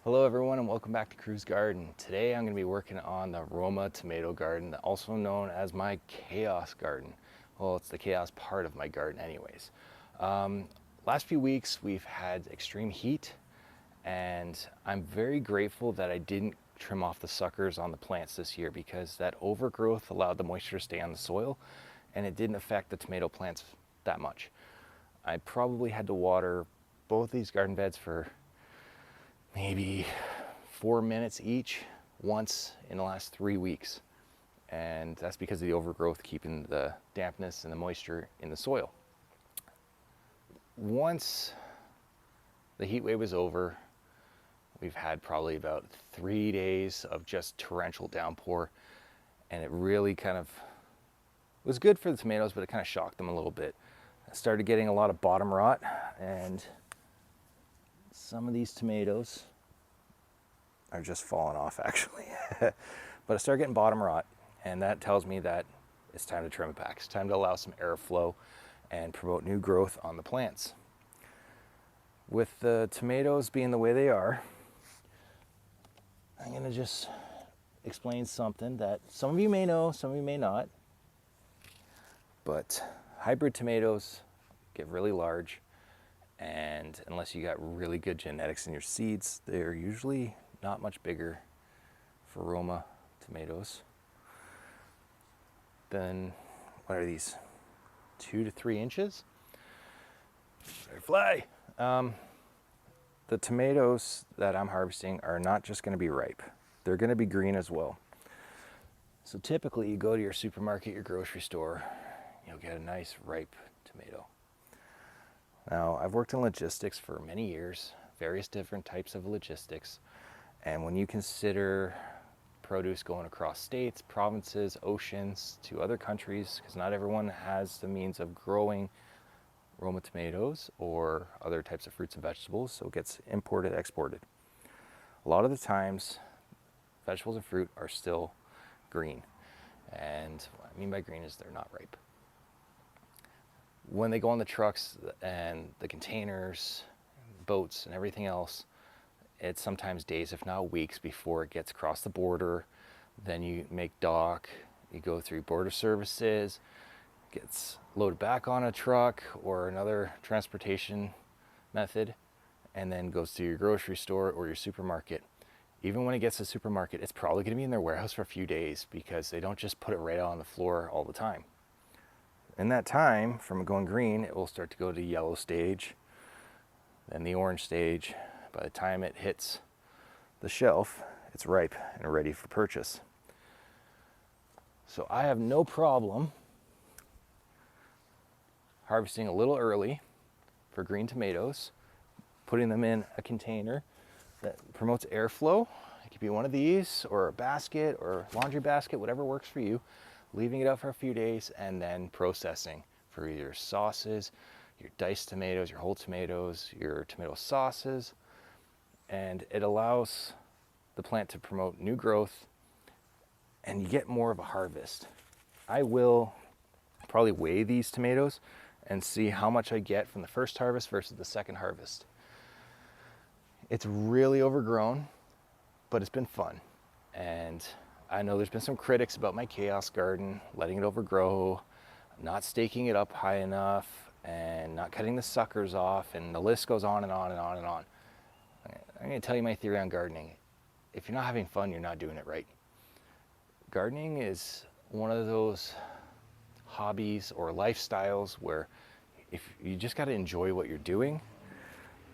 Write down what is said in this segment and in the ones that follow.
Hello everyone and welcome back to Crewsgarden. Today I'm going to be working on the Roma tomato garden, also known as my chaos garden. Well, it's the chaos part of my garden anyways. Last few weeks we've had extreme heat and I'm very grateful that I didn't trim off the suckers on the plants this year because that overgrowth allowed the moisture to stay on the soil and it didn't affect the tomato plants that much. I probably had to water both these garden beds for maybe 4 minutes each once in the last 3 weeks. And that's because of the overgrowth keeping the dampness and the moisture in the soil. Once the heat wave was over, we've had probably about 3 days of just torrential downpour, and it really kind of was good for the tomatoes, but it kind of shocked them a little bit. I started getting a lot of bottom rot, and some of these tomatoes are just falling off actually. But I started getting bottom rot, and that tells me that it's time to trim it back. It's time to allow some airflow and promote new growth on the plants. With the tomatoes being the way they are, I'm gonna just explain something that some of you may know, some of you may not, but hybrid tomatoes get really large, and unless you got really good genetics in your seeds, they're usually not much bigger for Roma tomatoes than, what are these, 2 to 3 inches? They're fly. The tomatoes that I'm harvesting are not just going to be ripe. They're going to be green as well. So typically you go to your supermarket, your grocery store, you'll get a nice ripe tomato. Now, I've worked in logistics for many years, various different types of logistics, and when you consider produce going across states, provinces, oceans, to other countries, because not everyone has the means of growing Roma tomatoes or other types of fruits and vegetables, so it gets imported, exported. A lot of the times, vegetables and fruit are still green, and what I mean by green is they're not ripe. When they go on the trucks and the containers, boats and everything else, it's sometimes days, if not weeks, before it gets across the border. Then you make dock, you go through border services, gets loaded back on a truck or another transportation method, and then goes to your grocery store or your supermarket. Even when it gets to the supermarket, it's probably going to be in their warehouse for a few days because they don't just put it right out on the floor all the time. In that time, from going green, it will start to go to yellow stage, then the orange stage. By the time it hits the shelf, it's ripe and ready for purchase. So I have no problem harvesting a little early for green tomatoes, putting them in a container that promotes airflow. It could be one of these or a basket or laundry basket, whatever works for you. Leaving it out for a few days and then processing for your sauces, your diced tomatoes, your whole tomatoes, your tomato sauces. And it allows the plant to promote new growth and you get more of a harvest. I will probably weigh these tomatoes and see how much I get from the first harvest versus the second harvest. It's really overgrown, but it's been fun. And I know there's been some critics about my chaos garden, letting it overgrow, not staking it up high enough, and not cutting the suckers off, and the list goes on and on and on and on. I'm going to tell you my theory on gardening. If you're not having fun, you're not doing it right. Gardening is one of those hobbies or lifestyles where if you just got to enjoy what you're doing.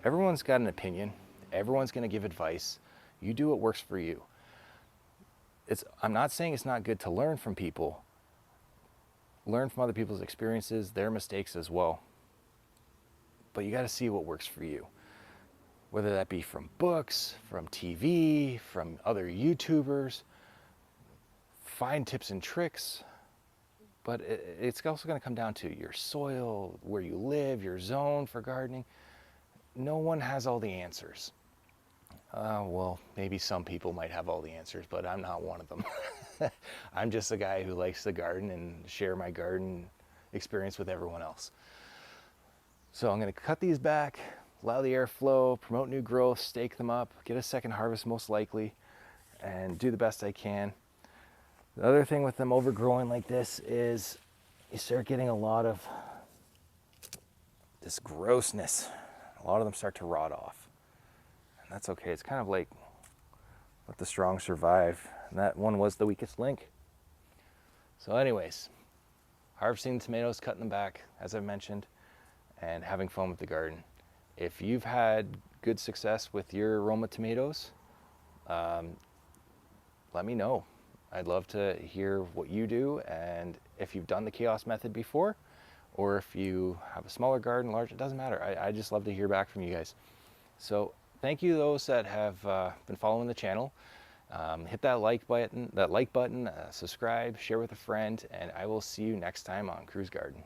Everyone's got an opinion. Everyone's going to give advice. You do what works for you. I'm not saying it's not good to learn from people. Learn from other people's experiences, their mistakes as well. But you got to see what works for you. Whether that be from books, from TV, from other YouTubers. Find tips and tricks. But it's also going to come down to your soil, where you live, your zone for gardening. No one has all the answers. Well, maybe some people might have all the answers, but I'm not one of them. I'm just a guy who likes to garden and share my garden experience with everyone else. So I'm going to cut these back, allow the airflow, promote new growth, stake them up, get a second harvest most likely, and do the best I can. The other thing with them overgrowing like this is you start getting a lot of this grossness. A lot of them start to rot off. And that's okay. It's kind of like let the strong survive. And that one was the weakest link. So anyways, harvesting the tomatoes, cutting them back, as I mentioned, and having fun with the garden. If you've had good success with your Roma tomatoes, let me know. I'd love to hear what you do, and if you've done the chaos method before, or if you have a smaller garden, large, it doesn't matter. I just love to hear back from you guys. So thank you those that have been following the channel. Hit that like button, subscribe, share with a friend, and I will see you next time on Crewsgarden.